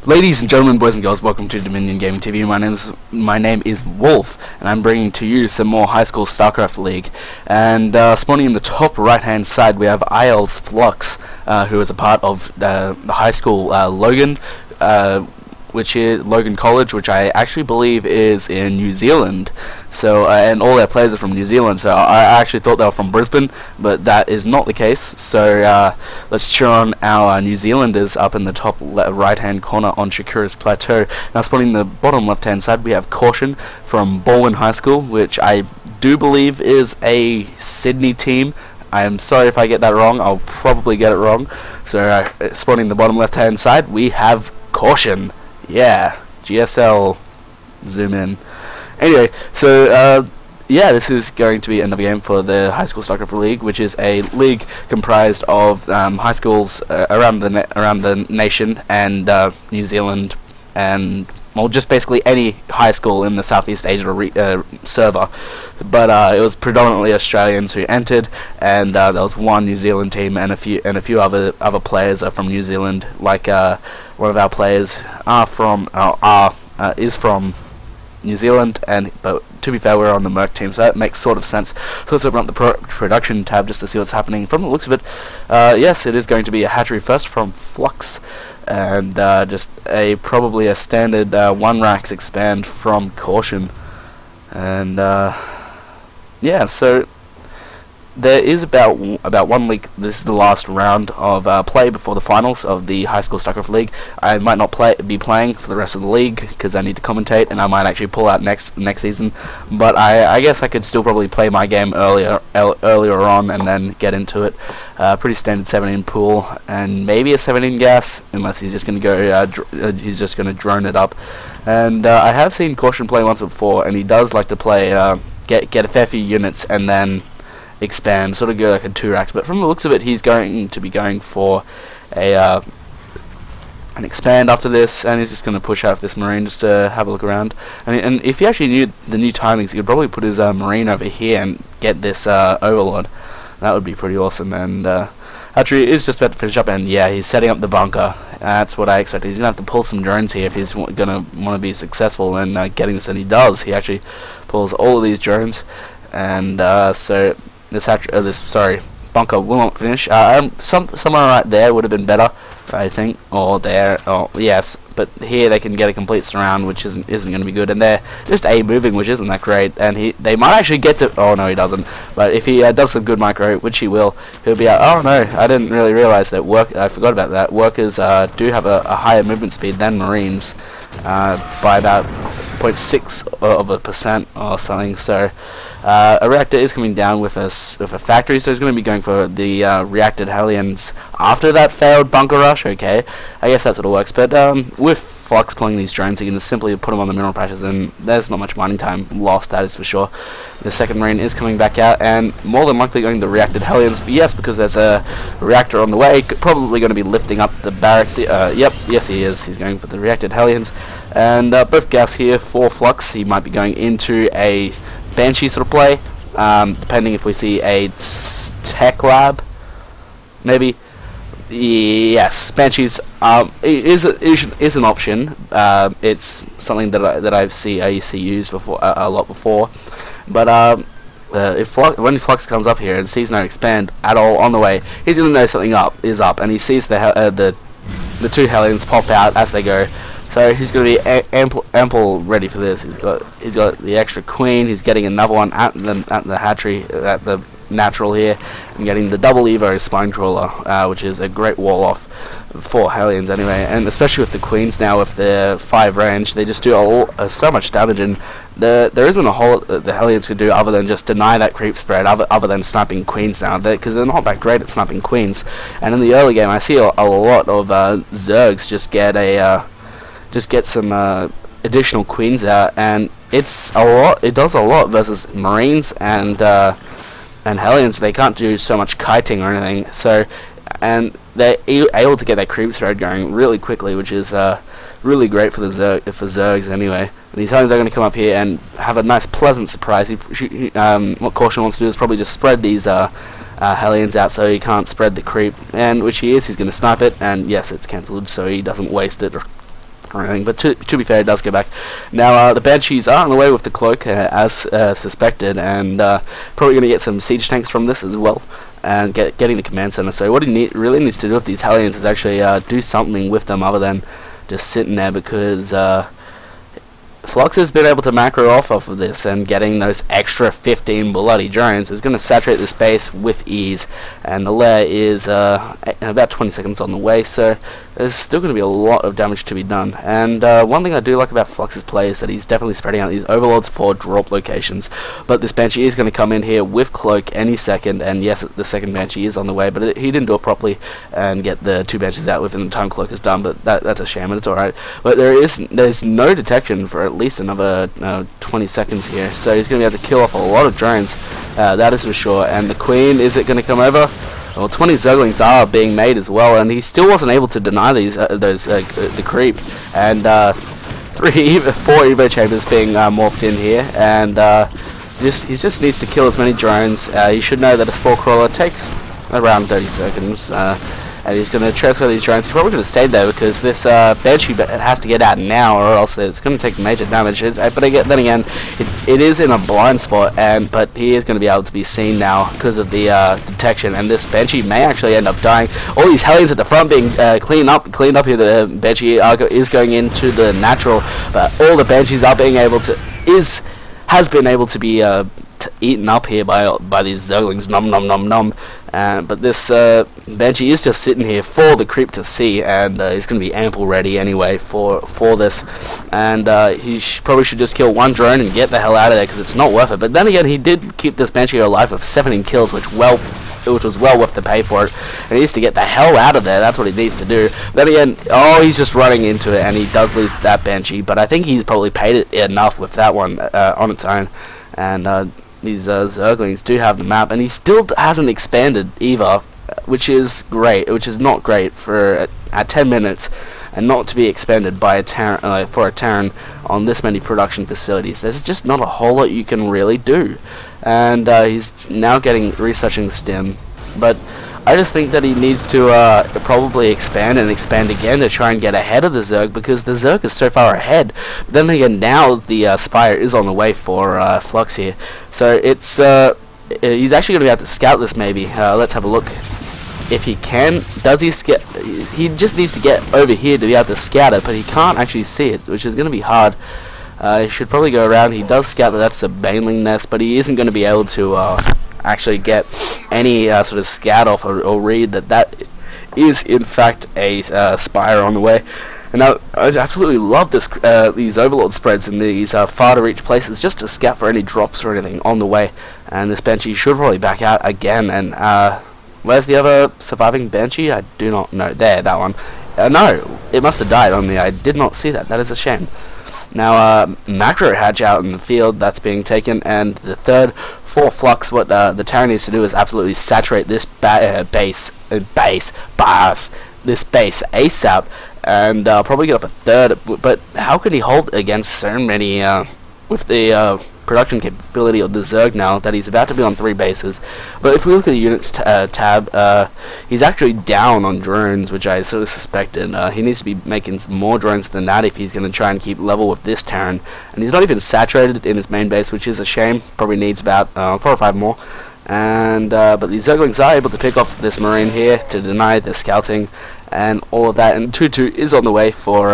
Ladies and gentlemen, boys and girls, welcome to Dominion Gaming TV. My name is Wolf, and I'm bringing to you some more high school Starcraft League. And spawning in the top right-hand side, we have iLFluX, who is a part of the high school Logan, which is Logan College, which I actually believe is in New Zealand. So, and all their players are from New Zealand. So I actually thought they were from Brisbane, but that is not the case. So let's cheer on our New Zealanders up in the top right-hand corner on Shakuras Plateau. Now, spawning in the bottom left-hand side, we have Caution from Balwyn High School, which I do believe is a Sydney team. I am sorry if I get that wrong. I'll probably get it wrong. So spawning in the bottom left-hand side, we have Caution. Yeah, GSL, zoom in. Anyway, so yeah, this is going to be another game for the High School Starcraft League, which is a league comprised of high schools around the nation and New Zealand, and well, just basically any high school in the Southeast Asia server. But it was predominantly Australians who entered, and there was one New Zealand team and a few other players are from New Zealand. Like one of our players is from New Zealand, but to be fair, we're on the Merc team, so that makes sort of sense. So let's open up the production tab just to see what's happening. From the looks of it, yes, it is going to be a hatchery first from Flux, and just probably a standard 1-rax expand from Caution. And yeah, so there is about 1 week. This is the last round of play before the finals of the High School Starcraft League. I might not be playing for the rest of the league because I need to commentate, and I might actually pull out next season. But I guess I could still probably play my game earlier on and then get into it. Pretty standard 17 pool and maybe a 17 gas, unless he's just going to go. He's just going to drone it up. And I have seen Caution play once before, and he does like to play get a fair few units and then expand, sort of go like a 2-rax, but from the looks of it, he's going to be going for an expand after this, and he's just going to push out this marine just to have a look around. And if he actually knew the new timings, he could probably put his marine over here and get this overlord. That would be pretty awesome. And actually, is just about to finish up, and yeah, he's setting up the bunker. That's what I expected. He's going to have to pull some drones here if he's going to want to be successful in getting this, and he does. He actually pulls all of these drones, and so this bunker will not finish. Somewhere right there would have been better, I think, or there, or yes, but here they can get a complete surround, which isn't going to be good, and they're just moving, which isn't that great. And they might actually get to. Oh no, he doesn't. But if he does some good micro, which he will, he'll be out. Oh no, I didn't really realize that. I forgot about that. Workers do have a higher movement speed than Marines by about 0.6% or something. So a reactor is coming down with a factory, so he's going to be going for the reacted Hellions after that failed bunker rush. Okay, I guess that's what it works. But with Flux pulling these drones, you can just simply put them on the mineral patches, and there's not much mining time lost, that is for sure. The second marine is coming back out, and more than likely going the reacted Hellions. But yes, because there's a reactor on the way, probably going to be lifting up the barracks. Yep, yes he is. He's going for the reacted Hellions, and both gas here for Flux. He might be going into a Banshee sort of play, depending if we see a tech lab, maybe. Yes, Banshees is an option. It's something that I used to use before a lot before, but when Flux comes up here and sees no expand at all on the way, he's gonna know something is up, and he sees the two Hellions pop out as they go. So he's going to be ample ready for this. He's got the extra queen. He's getting another one at the hatchery, at the natural here, and getting the double Evo spine crawler, which is a great wall off for Hellions anyway. And especially with the queens now, with their 5 range, they just do so much damage. And there isn't a whole lot the Hellions could do other than just deny that creep spread, other than sniping queens now, because they're not that great at sniping queens. And in the early game, I see a lot of Zergs just get some additional queens out, and it's a lot. It does a lot versus Marines and Hellions. They can't do so much kiting or anything. So, and they're able to get their creep thread going really quickly, which is really great for the Zergs anyway. And these Hellions are going to come up here and have a nice, pleasant surprise. What Caution wants to do is probably just spread these Hellions out so he can't spread the creep, and which he is. He's going to snipe it, and yes, it's cancelled, so he doesn't waste it or anything, but to be fair, it does go back. Now, the Banshees are on the way with the cloak, as suspected, and probably going to get some siege tanks from this as well, and getting the command center. So what he really needs to do with these Hellions is actually do something with them other than just sitting there, because Flux has been able to macro off of this, and getting those extra 15 bloody drones is going to saturate the space with ease, and the lair is about 20 seconds on the way, so there's still going to be a lot of damage to be done. And one thing I do like about Flux's play is that he's definitely spreading out these overlords for drop locations, but this Banshee is going to come in here with cloak any second, and yes, the second Banshee is on the way, but he didn't do it properly and get the 2 Banshees out within the time cloak is done, but that's a shame, and it's alright. But there's no detection for at least another 20 seconds here, so he's going to be able to kill off a lot of drones, that is for sure. And the Queen, is it going to come over? Well, 20 Zerglings are being made as well, and he still wasn't able to deny these the creep, and 4 Evo chambers being morphed in here, and he just needs to kill as many drones. You should know that a Spore Crawler takes around 30 seconds, and he's going to transfer these drones. He's probably going to stay there because this Banshee has to get out now, or else it's going to take major damage. But then again, it is in a blind spot, but he is going to be able to be seen now because of the detection, and this Banshee may actually end up dying. All these Hellions at the front being cleaned up here. The Banshee is going into the natural, but all the Banshees are being able to has been able to be eaten up here by these Zerglings. Nom nom nom nom. But this Banshee is just sitting here for the creep to see, and he's going to be ample ready anyway for this. And he probably should just kill 1 drone and get the hell out of there, because it's not worth it. But then again, he did keep this Banshee alive with 17 kills, which was well worth the pay for it. And he needs to get the hell out of there. That's what he needs to do. Then again, he's just running into it, and he does lose that Banshee. But I think he's probably paid it enough with that one on its own. And these Zerglings do have the map, and he still hasn't expanded either, which is great. Which is not great for at 10 minutes, and not to be expanded by for a Terran on this many production facilities. There's just not a whole lot you can really do, and he's now researching Stim, but I just think that he needs to probably expand again to try and get ahead of the Zerg, because the Zerg is so far ahead. But then again, now the Spire is on the way for Flux here, so it's he's actually going to be able to scout this maybe. Let's have a look if he can. Does he scout? He just needs to get over here to be able to scout it, but he can't actually see it, which is going to be hard. He should probably go around. He does scout that that's a Baneling nest, but he isn't going to be able to actually get any sort of scout off or read that is in fact a Spire on the way. And now I absolutely love these Overlord spreads in these far to reach places, just to scout for any drops or anything on the way. And this Banshee should probably back out again. And where's the other surviving Banshee? I do not know. There, that one. No, it must have died on me. I did not see that. That is a shame. Now, Macro Hatch out in the field, that's being taken, and the third for Flux, what the Terran needs to do is absolutely saturate this base ASAP, and probably get up a third. But how could he hold against so many, with the production capability of the Zerg now, that he's about to be on 3 bases? But if we look at the units tab, he's actually down on drones, which I sort of suspected. He needs to be making some more drones than that if he's going to try and keep level with this Terran. And he's not even saturated in his main base, which is a shame. Probably needs about 4 or 5 more. And but these Zerglings are able to pick off this Marine here to deny the scouting and all of that. And 2-2 is on the way for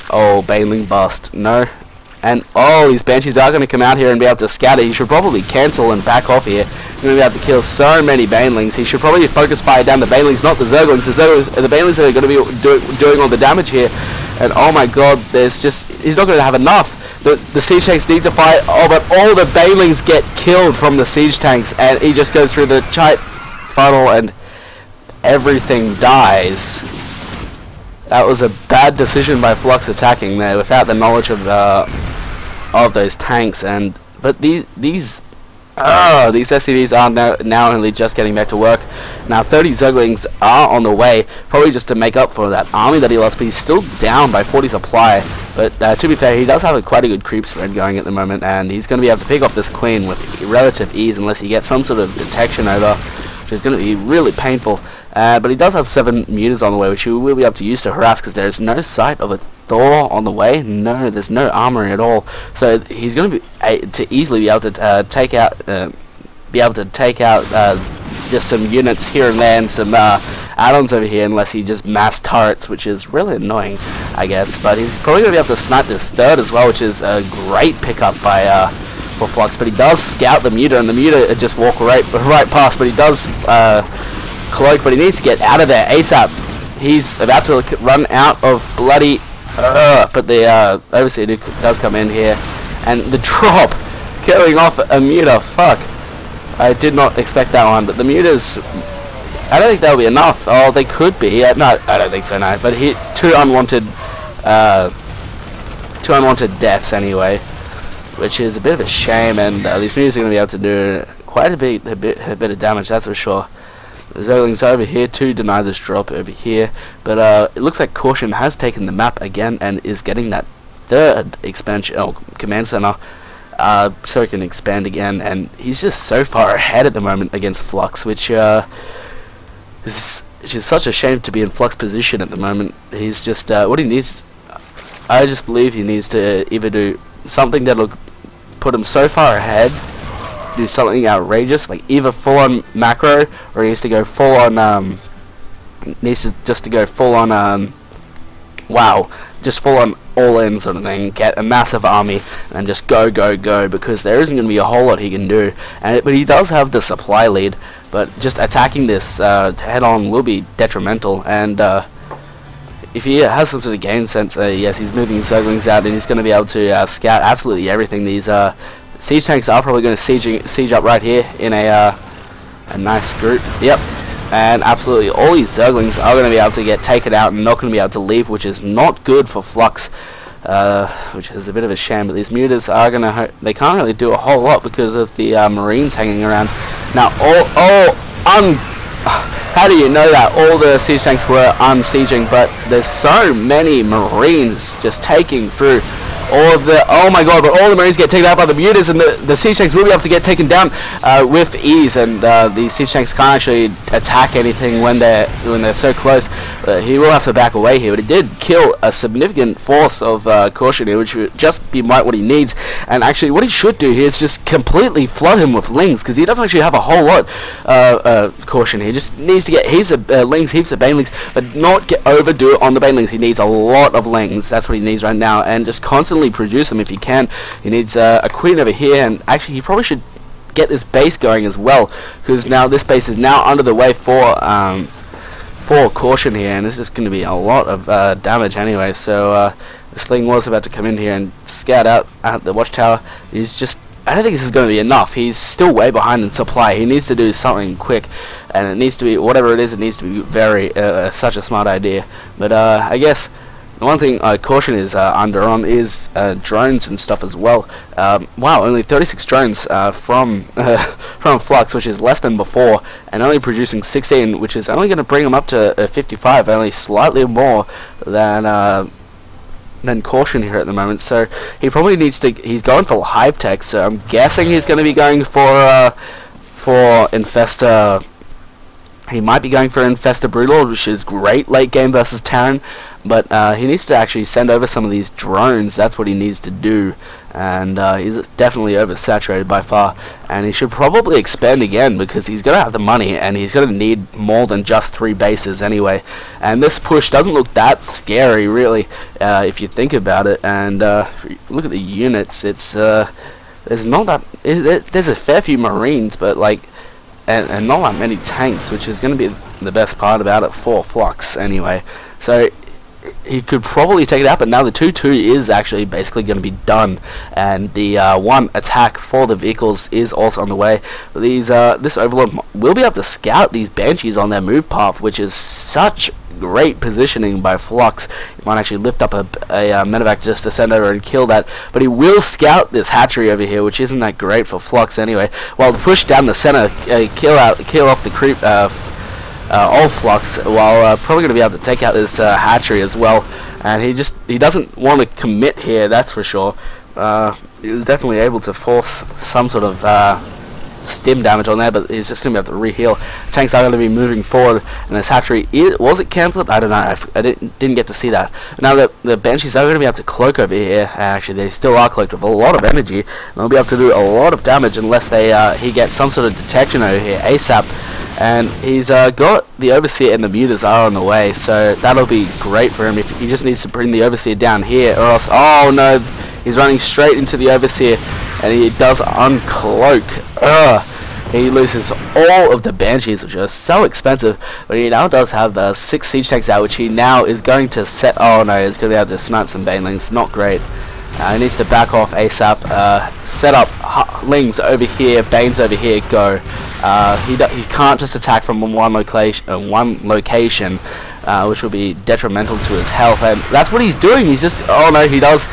Baneling bust. No. And these Banshees are going to come out here and be able to scatter. He should probably cancel and back off here. He's going to be able to kill so many Banelings. He should probably focus fire down the Banelings, not the Zerglings. The Banelings are going to be doing all the damage here. And oh my god, he's not going to have enough. The siege tanks need to fight. But all the Banelings get killed from the siege tanks, and he just goes through the tight funnel and everything dies. That was a bad decision by Flux attacking there without the knowledge of those tanks. But these SCVs are now only just getting back to work. Now 30 Zerglings are on the way, probably just to make up for that army that he lost, but he's still down by 40 supply. But to be fair, he does have quite a good creep spread going at the moment, and he's going to be able to pick off this Queen with relative ease unless he gets some sort of detection over, which is going to be really painful. But he does have 7 mutas on the way, which he will be able to use to harass, because there is no sight of a store on the way? No, there's no armory at all. So he's going to be to easily be able to take out just some units here and there, and some add-ons over here, unless he just mass turrets, which is really annoying, I guess. But he's probably going to be able to snipe this third as well, which is a great pickup by for Flux. But he does scout the muta, and the muta just walk right past. But he does cloak, but he needs to get out of there ASAP. He's about to run out of bloody. But the overseer does come in here, and the drop killing off a muta. Fuck. I did not expect that one, but the mutas, I don't think that'll be enough. Oh, they could be. No, I don't think so, no. But two unwanted deaths anyway, which is a bit of a shame, and these mutas are going to be able to do quite a bit of damage, that's for sure. The Zerglings over here to deny this drop over here, but it looks like Caution has taken the map again and is getting that third expansion, command center. So he can expand again, and he's just so far ahead at the moment against Flux, which is such a shame to be in Flux position at the moment. He's just what he needs. I just believe he needs to either do something that'll put him so far ahead, do something outrageous like either full on macro, or he needs to go full on wow, just full on all in sort of thing, get a massive army and just go, because there isn't going to be a whole lot he can do. But he does have the supply lead, but just attacking this head on will be detrimental. And if he has some sort of game sense, yes, he's moving Zerglings out, and he's going to be able to scout absolutely everything. These siege tanks are probably going to siege up right here in a nice group. Yep. And absolutely all these Zerglings are going to be able to get taken out and not going to be able to leave, which is not good for Flux, which is a bit of a shame. But these mutas are going to, they can't really do a whole lot because of the Marines hanging around. Now, how do you know that? All the siege tanks were unsieging, but there's so many Marines just taking through all of the, oh my god, but all the Marines get taken out by the mutas, and the siege tanks will be able to get taken down with ease, and the siege tanks can't actually attack anything when they're so close. He will have to back away here, but he did kill a significant force of Caution here, which would just be what he needs. And actually what he should do here is just completely flood him with lings, because he doesn't actually have a whole lot Caution here. He just needs to get heaps of lings, heaps of banelings, but not overdo it on the banelings. He needs a lot of lings, that's what he needs right now, and just constantly produce them if he can. He needs a queen over here, and actually he probably should get this base going as well, because now this base is now under the way for Caution here, and this is going to be a lot of damage anyway. So this thing was about to come in here and scout out at the watchtower. He's just, I don't think this is going to be enough. He's still way behind in supply. He needs to do something quick, and it needs to be, whatever it is, it needs to be very such a smart idea. But I guess the one thing Caution is under on is drones and stuff as well. Wow, only 36 drones from Flux, which is less than before, and only producing 16, which is only going to bring him up to 55, only slightly more than Caution here at the moment. So he probably needs to, he's going for hive tech, so I'm guessing he's going to be going for Infesta. He might be going for Infesta Brutal, which is great late game versus Terran, but he needs to actually send over some of these drones. That's what he needs to do, and he's definitely oversaturated by far, and he should probably expand again, because he's going to have the money, and he's going to need more than just 3 bases anyway. And this push doesn't look that scary, really, if you think about it. And if you look at the units, it's there's not that, there's a fair few Marines, but like, and not that many tanks, which is going to be the best part about it for Flux anyway. So he could probably take it out, but now the 2-2 is actually basically going to be done, and the one attack for the vehicles is also on the way. These this Overlord will be able to scout these Banshees on their move path, which is such great positioning by Flux. He might actually lift up a medevac just to send over and kill that, but he will scout this hatchery over here, which isn't that great for Flux anyway. While the push down the center, kill off the creep old Flux, while probably going to be able to take out this hatchery as well. And he doesn't want to commit here, that's for sure. He was definitely able to force some sort of stim damage on there, but he's just going to be able to re-heal. Tanks are going to be moving forward, and this hatchery, was it cancelled? I don't know, I didn't get to see that. Now the Banshees are going to be able to cloak over here. Actually, they still are cloaked with a lot of energy, and they'll be able to do a lot of damage unless he gets some sort of detection over here ASAP. And he's got the Overseer and the Mutas are on the way, so that'll be great for him. If he just needs to bring the Overseer down here, or else, oh no, he's running straight into the Overseer, and he does uncloak. He loses all of the Banshees, which are so expensive, but he now does have 6 siege tanks out, which he now is going to set. Oh no, he's going to be able to snipe some Banelings. Not great. He needs to back off ASAP. Set up Lings over here, Banes over here. Go. He can't just attack from one location, which will be detrimental to his health, and that's what he's doing. He's just, oh no, he does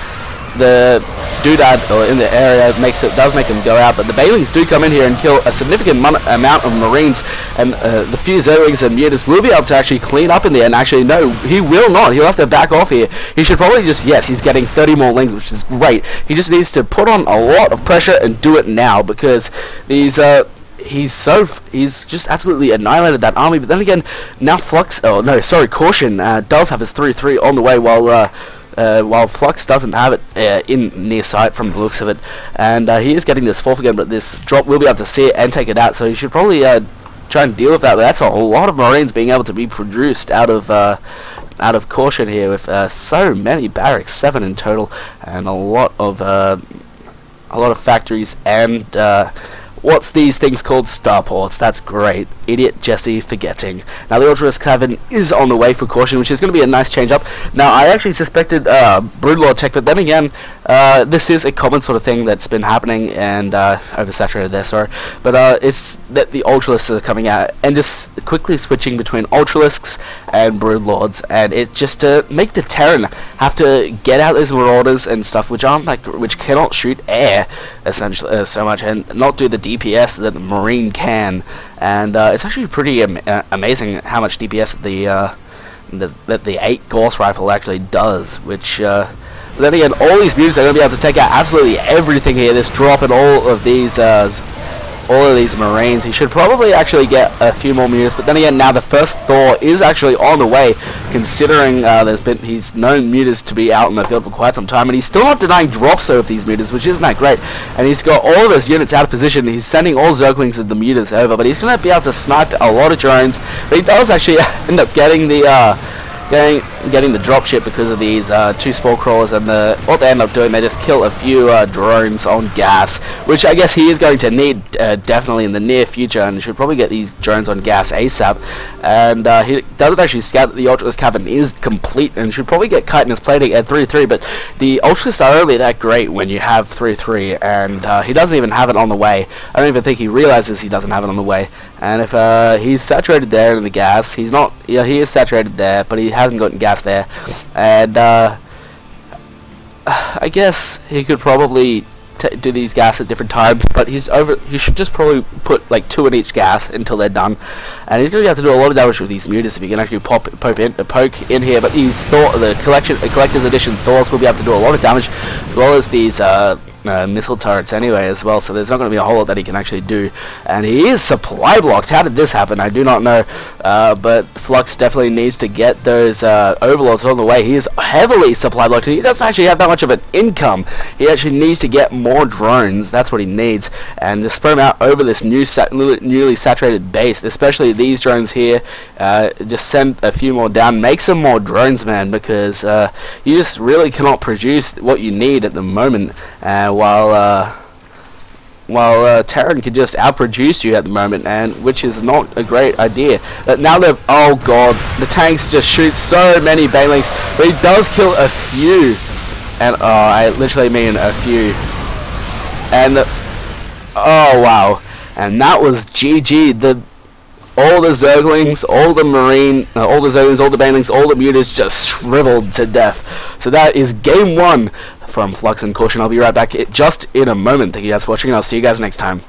the doodad in the area does make him go out, but the Banelings do come in here and kill a significant amount of Marines, and the few Zerglings and Mutas will be able to actually clean up in there. And actually, no, he will not. He'll have to back off here. He should probably just, yes, he's getting 30 more Lings, which is great. He just needs to put on a lot of pressure and do it now, because these he's just absolutely annihilated that army. But then again, now Caution does have his 3-3 on the way, while Flux doesn't have it in near sight from the looks of it, and he is getting this 4th again, but this drop will be able to see it and take it out, so he should probably try and deal with that. But that's a lot of Marines being able to be produced out of Caution here, with so many barracks, 7 in total, and a lot of factories, and what's these things called? Starports. That's great. Idiot Jesse forgetting. Now the Ultralisk Cavern is on the way for Caution, which is going to be a nice change up. Now I actually suspected Broodlord tech, but then again, this is a common sort of thing that's been happening, and oversaturated there, sorry. But it's that the Ultralisks are coming out and just quickly switching between Ultralisks and Broodlords, and it's just to make the Terran have to get out those Marauders and stuff, which cannot shoot air essentially so much, and not do the DPS that the Marine can. And it's actually pretty amazing how much DPS the 8 Gauss rifle actually does, which but then again, all these mutas are going to be able to take out absolutely everything here. This drop and all of these Marines. He should probably actually get a few more mutas, but then again, now the first Thor is actually on the way, considering he's known mutas to be out in the field for quite some time, and he's still not denying drops of these mutas, which isn't that great. And he's got all of his units out of position. He's sending all Zerglings of the mutas over, but he's going to be able to snipe a lot of drones. But he does actually end up getting the getting the dropship because of these 2 Spore Crawlers, and what they end up doing, they just kill a few drones on gas, which I guess he is going to need definitely in the near future, and should probably get these drones on gas ASAP. And he doesn't actually scout that the Ultralisk Cavern is complete, and should probably get Chitinous Plating at 3-3, but the Ultralisks are only that great when you have 3-3, and he doesn't even have it on the way. I don't even think he realizes he doesn't have it on the way. And if he's saturated there in the gas, he's not, yeah, he is saturated there, but he hasn't gotten gas there. And I guess he could probably do these gas at different times, but he should just probably put like 2 in each gas until they're done. And he's going to have to do a lot of damage with these mutas if he can actually poke in here. But these collector's edition Thors will be able to do a lot of damage, as well as these missile turrets anyway as well, so there's not going to be a whole lot that he can actually do. And he is supply blocked. How did this happen? I do not know, but Flux definitely needs to get those overlords on the way. He is heavily supply blocked. He doesn't actually have that much of an income. He actually needs to get more drones. That's what he needs, and just spread them out over this newly saturated base, especially these drones here. Just send a few more down, make some more drones, man, because you just really cannot produce what you need at the moment. While Terran can just outproduce you at the moment, and which is not a great idea. But now they've, oh god, the tanks just shoot so many Banelings, but he does kill a few, and I literally mean a few. And oh wow, and that was GG. All the Zerglings, all the Marine, all the Zerglings, all the Banelings, all the mutas just shriveled to death. So that is game 1 from Flux and Caution. I'll be right back just in a moment. Thank you guys for watching, and I'll see you guys next time.